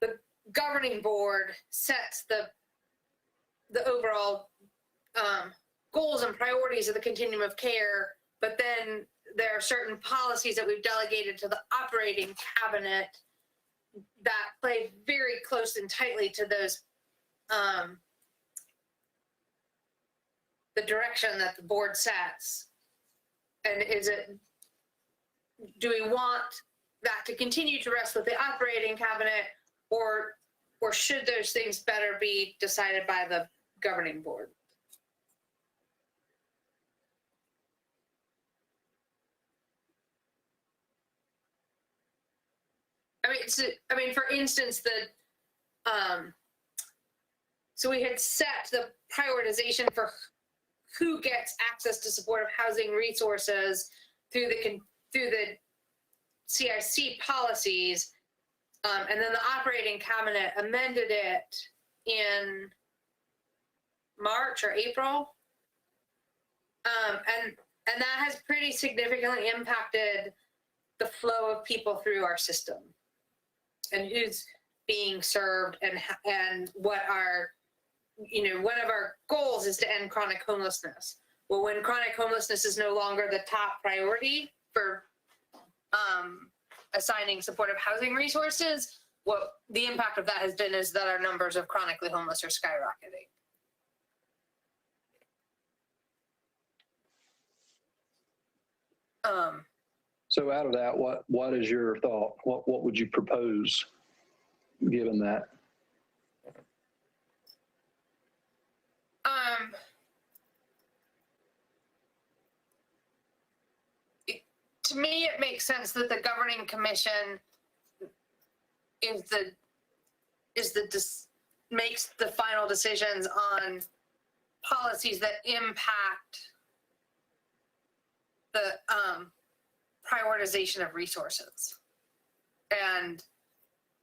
the governing board sets the overall goals and priorities of the continuum of care, but then there are certain policies that we've delegated to the operating cabinet that play very close and tightly to those the direction that the board sets? And do we want that to continue to rest with the operating cabinet, or should those things better be decided by the governing board? For instance, so we had set the prioritization for who gets access to supportive housing resources through the CIC policies, and then the operating cabinet amended it in March or April, and that has pretty significantly impacted the flow of people through our system, and who's being served, and what one of our goals is to end chronic homelessness. Well, when chronic homelessness is no longer the top priority for assigning supportive housing resources, what the impact of that has been is that our numbers of chronically homeless are skyrocketing. So out of that, what is your thought? What would you propose, given that? To me, it makes sense that the governing commission makes the final decisions on policies that impact the prioritization of resources and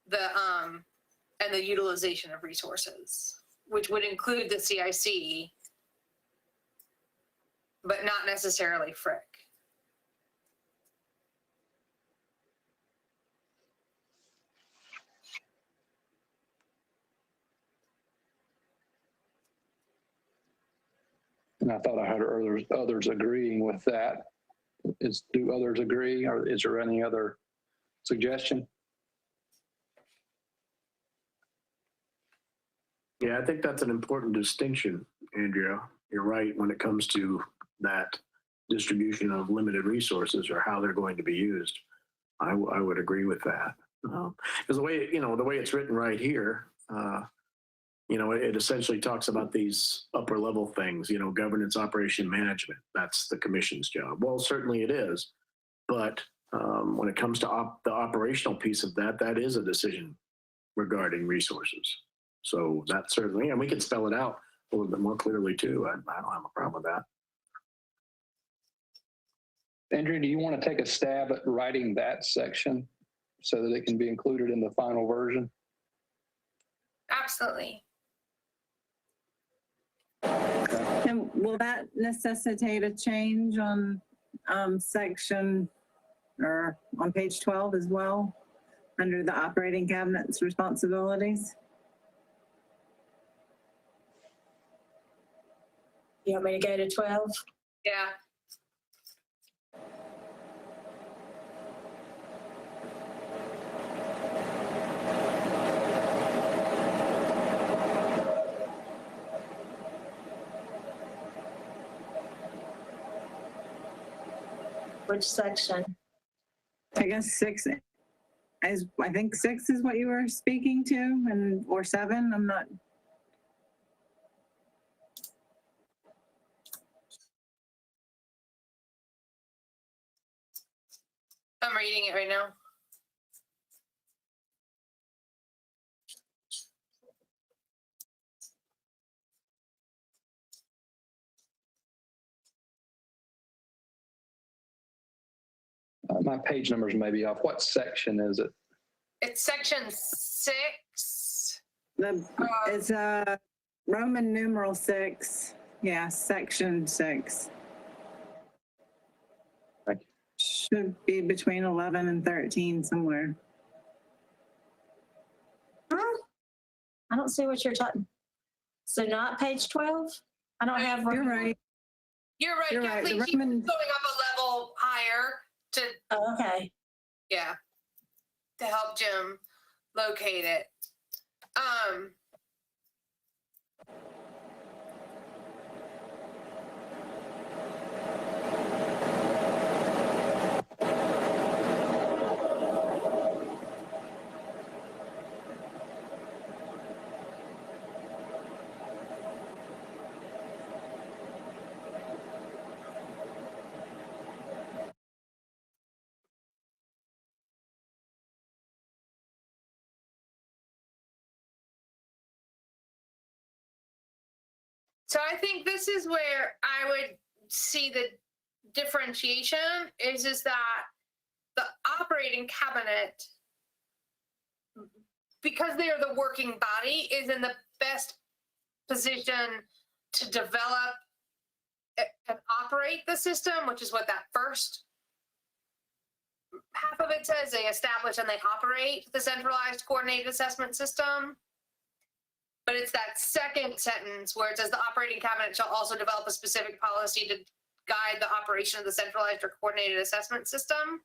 the utilization of resources, which would include the CIC, but not necessarily FRIC. And I thought I heard others agreeing with that. Do others agree, or is there any other suggestion? Yeah, I think that's an important distinction, Andrea. You're right when it comes to that distribution of limited resources or how they're going to be used. I would agree with that. Because the way it's written right here, it essentially talks about these upper level things, governance, operation, management. That's the commission's job. Well, certainly it is. But when it comes to the operational piece of that, that is a decision regarding resources. So that certainly, and we can spell it out a little bit more clearly too. I don't have a problem with that. Andrea, do you want to take a stab at writing that section so that it can be included in the final version? Absolutely. And will that necessitate a change on section or on page 12 as well, under the operating cabinet's responsibilities? You want me to go to 12? Yeah. Which section? I guess 6 is, I think 6 is what you were speaking to, or 7, I'm not. I'm reading it right now. My page numbers may be off. What section is it? It's section 6. It's Roman numeral 6. Yeah, section 6. Thank you. Should be between 11 and 13 somewhere. I don't see what you're talking. So not page 12? I don't have. You're right. You're right, You're right. Kathleen. The Keep Roman- going up a level higher to, Oh, okay. yeah, to help Jim locate it. So I think this is where I would see the differentiation is that the operating cabinet, because they are the working body, is in the best position to develop and operate the system, which is what that first half of it says. They establish and they operate the centralized coordinated assessment system. But it's that second sentence where it says the operating cabinet shall also develop a specific policy to guide the operation of the centralized or coordinated assessment system.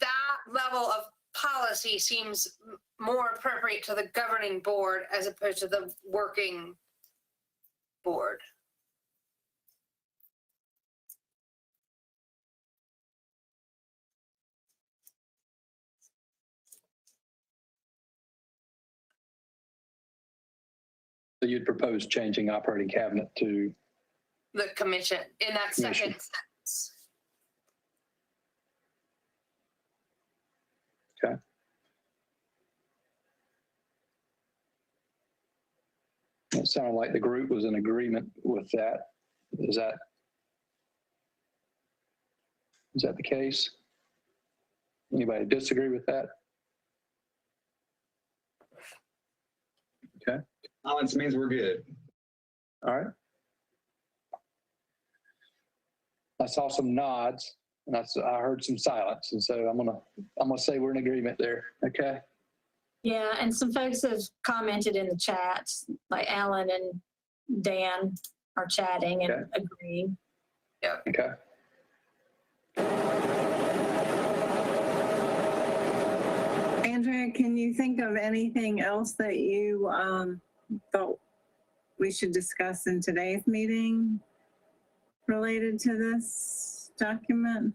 That level of policy seems more appropriate to the governing board as opposed to the working board. So you'd propose changing operating cabinet to, The commission in that second Commission. sentence. okay. It sounded like the group was in agreement with that. Is that the case? Anybody disagree with that? Okay, Silence means we're good. all right. I saw some nods and I heard some silence. And so I'm gonna say we're in agreement there. Okay. Yeah, and some folks have commented in the chat, like Alan and Dan are chatting and Okay. agreeing. Okay. Andrea, can you think of anything else that you thought we should discuss in today's meeting related to this document?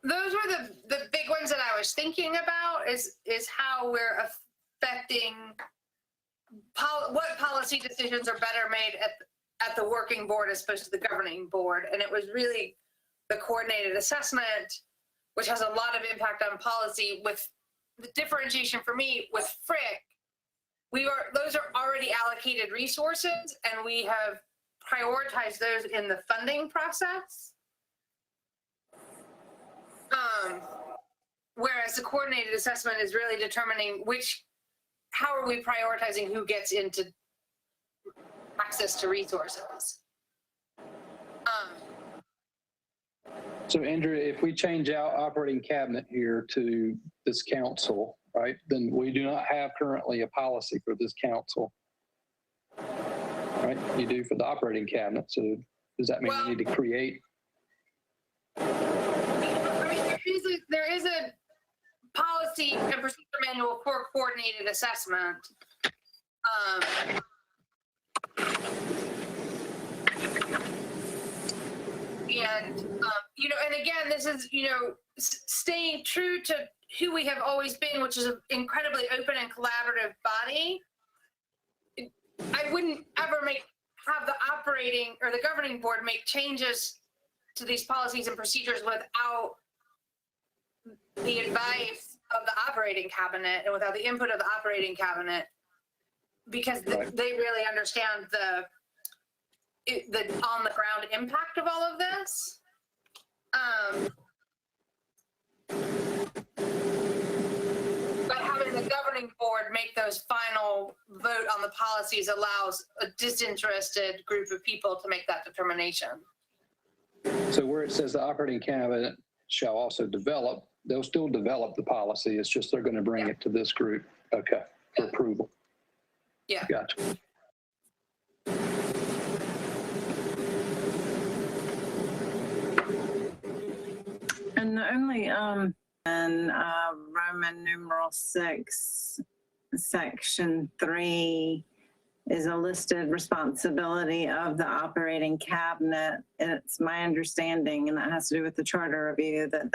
Those were the big ones that I was thinking about is how we're affecting what policy decisions are better made at the working board as opposed to the governing board. And it was really the coordinated assessment, which has a lot of impact on policy. With the differentiation for me with Frick, those are already allocated resources and we have prioritized those in the funding process. Whereas the coordinated assessment is really determining how are we prioritizing who gets into access to resources. So Andrea, if we change out operating cabinet here to this council, right, then we do not have currently a policy for this council. Right? You do for the operating cabinet. So does that mean we need to create? There is a policy and procedure manual for coordinated assessment. And again, this is, staying true to who we have always been, which is an incredibly open and collaborative body. I wouldn't ever have the operating or the governing board make changes to these policies and procedures without the advice of the operating cabinet and without the input of the operating cabinet, because they really understand the on the ground impact of all of this. But having the governing board make those final vote on the policies allows a disinterested group of people to make that determination. So where it says the operating cabinet shall also develop, they'll still develop the policy. It's just they're going to bring it to this group. Okay, for approval. Yeah. Gotcha. And the only, in Roman numeral 6, section 3 is a listed responsibility of the operating cabinet. It's my understanding, and that has to do with the charter review, that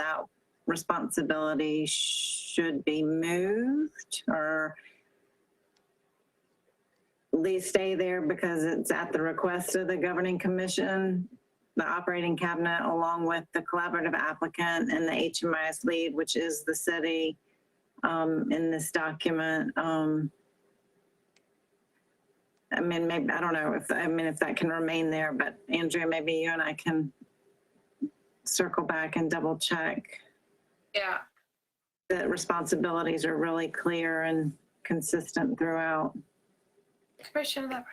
responsibility should be moved or at least stay there because it's at the request of the governing commission, the operating cabinet, along with the collaborative applicant and the HMIS lead, which is the city, in this document. I mean, maybe, I don't know if that can remain there, but Andrea, maybe you and I can circle back and double check Yeah. that responsibilities are really clear and consistent throughout. Commission that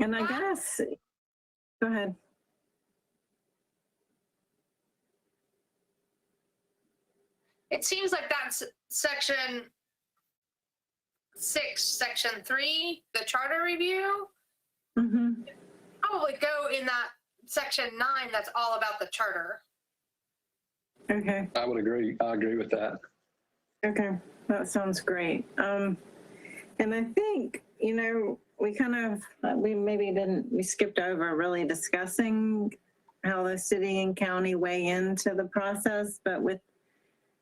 And I guess, go ahead. It seems like that's section 6, section 3, the charter review. Mm-hmm. Probably go in that section 9 that's all about the charter. Okay. I would agree. I agree with that. Okay, that sounds great. And I think, you know, we skipped over really discussing how the city and county weigh into the process, but with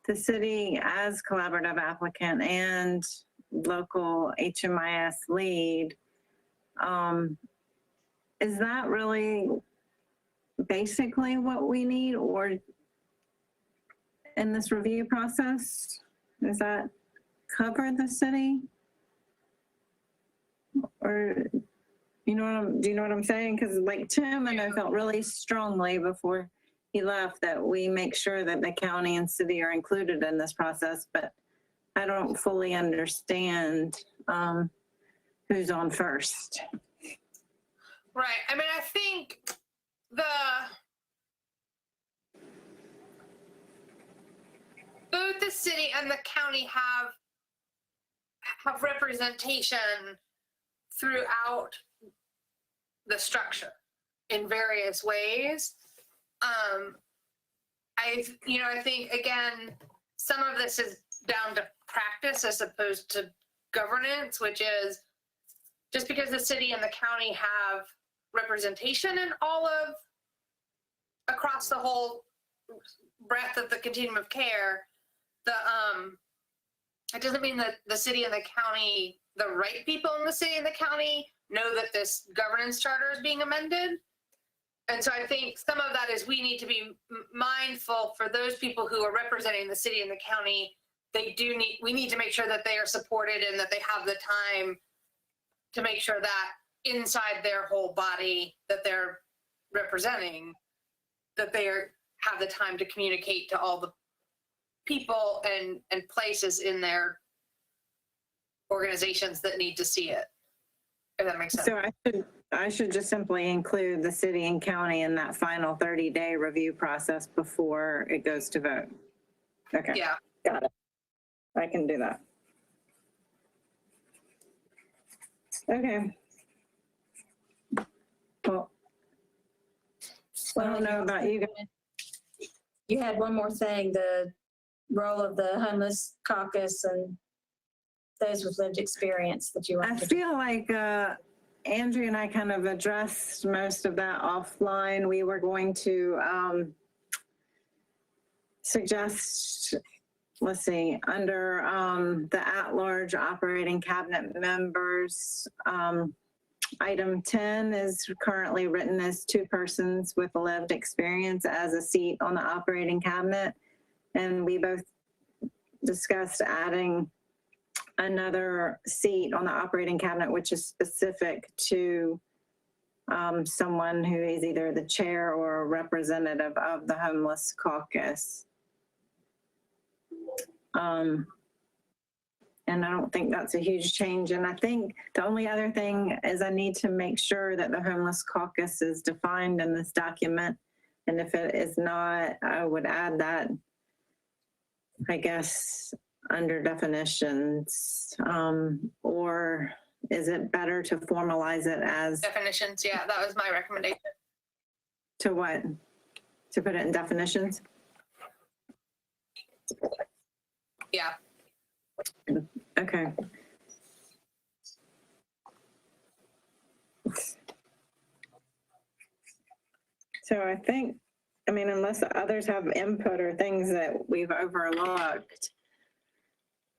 the city as collaborative applicant and local HMIS lead, is that really basically what we need, or in this review process? Does that cover the city? Or do you know what I'm saying? Because like Tim and I felt really strongly before he left that we make sure that the county and city are included in this process, but I don't fully understand who's on first. Right. I mean, I think both the city and the county have representation throughout the structure in various ways. I think, again, some of this is down to practice as opposed to governance, which is just because the city and the county have representation in across the whole breadth of the continuum of care, it doesn't mean that the city and the county, the right people in the city and the county, know that this governance charter is being amended. And so I think some of that is we need to be mindful for those people who are representing the city and the county. We need to make sure that they are supported and that they have the time to make sure that inside their whole body that they're representing, that they have the time to communicate to all the people and places in their organizations that need to see it. If that makes sense. So I should just simply include the city and county in that final 30-day review process before it goes to vote. Okay. Yeah. Got it. I can do that. Okay. Well, I don't know about you guys. You had one more thing, the role of the homeless caucus and those with lived experience that you I want to feel like Andrea and I kind of addressed most of that offline. We were going to suggest, let's see, under the at-large operating cabinet members, item 10 is currently written as 2 persons with lived experience as a seat on the operating cabinet. And we both discussed adding another seat on the operating cabinet, which is specific to someone who is either the chair or a representative of the homeless caucus. And I don't think that's a huge change. And I think the only other thing is I need to make sure that the homeless caucus is defined in this document. And if it is not, I would add that, I guess, under definitions, or is it better to formalize it as? Definitions, yeah, that was my recommendation. To what? To put it in definitions? Yeah. Okay. So I think, I mean, unless others have input or things that we've overlooked,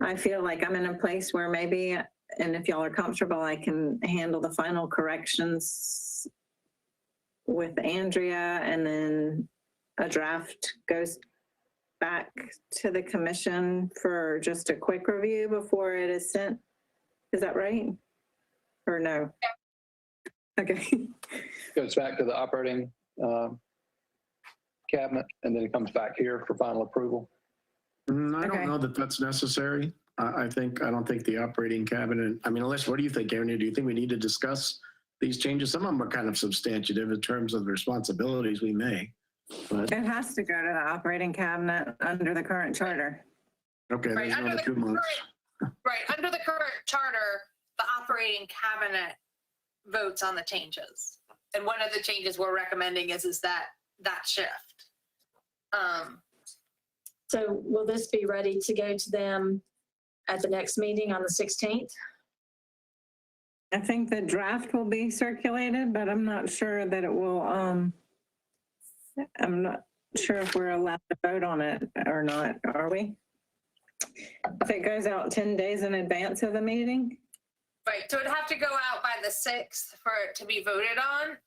I feel like I'm in a place where maybe, and if y'all are comfortable, I can handle the final corrections with Andrea, and then a draft goes back to the commission for just a quick review before it is sent. Is that right? Or no? Okay. Goes back to the operating cabinet, and then it comes back here for final approval. I Okay. don't know that that's necessary. I don't think the operating cabinet, I mean, unless, what do you think, Aaron? Do you think we need to discuss these changes? Some of them are kind of substantive in terms of the responsibilities we may. But, It has to go to the operating cabinet under the current charter. okay, Right, there's under another the 2 months. Right, under the current charter, the operating cabinet votes on the changes. And one of the changes we're recommending is that shift. So will this be ready to go to them at the next meeting on the 16th? I think the draft will be circulated, but I'm not sure that it will, I'm not sure if we're allowed to vote on it or not, are we? If it goes out 10 days in advance of the meeting? Right, so it'd have to go out by the 6th for it to be voted on.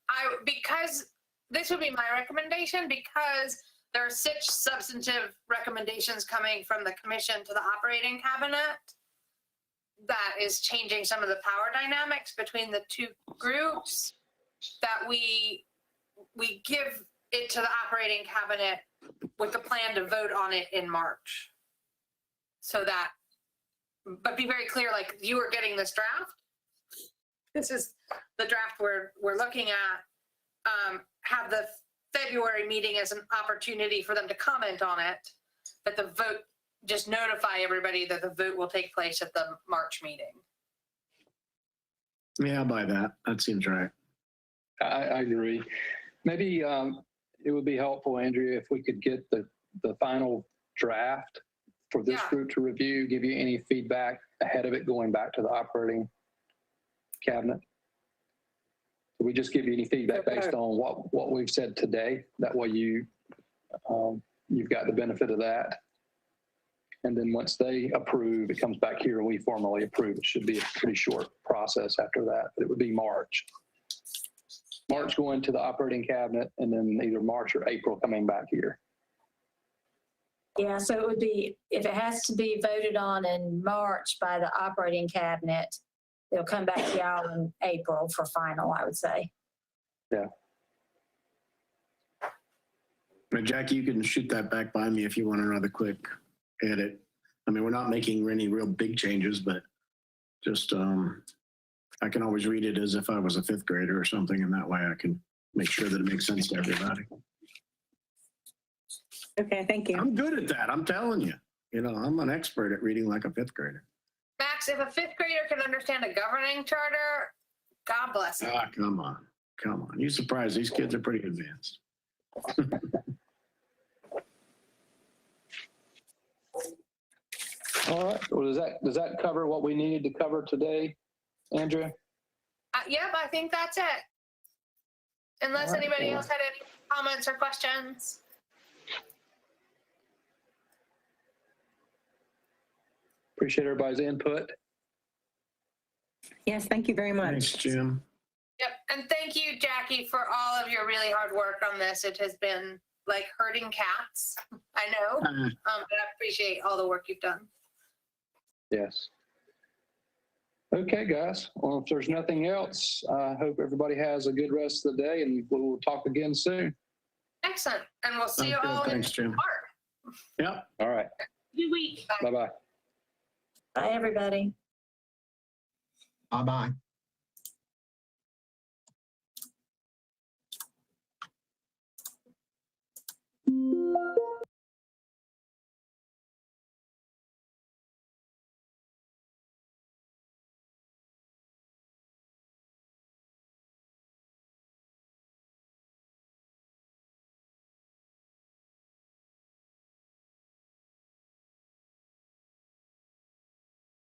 Because this would be my recommendation, because there are 6 substantive recommendations coming from the commission to the operating cabinet that is changing some of the power dynamics between the two groups, that we give it to the operating cabinet with the plan to vote on it in March. So that, but be very clear, like, you are getting this draft. This is the draft we're looking at. Have the February meeting as an opportunity for them to comment on it, but the vote, just notify everybody that the vote will take place at the March meeting. Yeah, by that. That seems right. I agree. Maybe it would be helpful, Andrea, if we could get the final draft for this Yeah. group to review, give you any feedback ahead of it going back to the operating cabinet. We just give you any feedback based on what we've said today. That way you've got the benefit of that. And then once they approve, it comes back here and we formally approve. It should be a pretty short process after that, but it would be March. March going to the operating cabinet, and then either March or April coming back here. Yeah, so it would be, if it has to be voted on in March by the operating cabinet, it'll come back to y'all in April for final, I would say. Yeah. But Jackie, you can shoot that back by me if you want another quick edit. I mean, we're not making any real big changes, but just, I can always read it as if I was a 5th grader or something, and that way I can make sure that it makes sense to everybody. Okay, thank you. I'm good at that. I'm telling you. You know, I'm an expert at reading like a 5th grader. Max, if a 5th grader can understand a governing charter, God bless him. Ah, come on. Come on. You surprised. These kids are pretty advanced. All right. Well, does that cover what we needed to cover today, Andrea? Yep, I think that's it. Unless All right, anybody cool. else had any comments or questions. Appreciate everybody's input. Yes, thank you very much. Thanks, Jim. Yep, and thank you, Jackie, for all of your really hard work on this. It has been like herding cats, I know, but I appreciate all the work you've done. Yes. Okay, guys. Well, if there's nothing else, I hope everybody has a good rest of the day, and we'll talk again soon. Excellent, and we'll see you Okay, all in thanks, Jim. March. Yep. All right. Good week. Bye-bye. Bye, everybody. Bye-bye.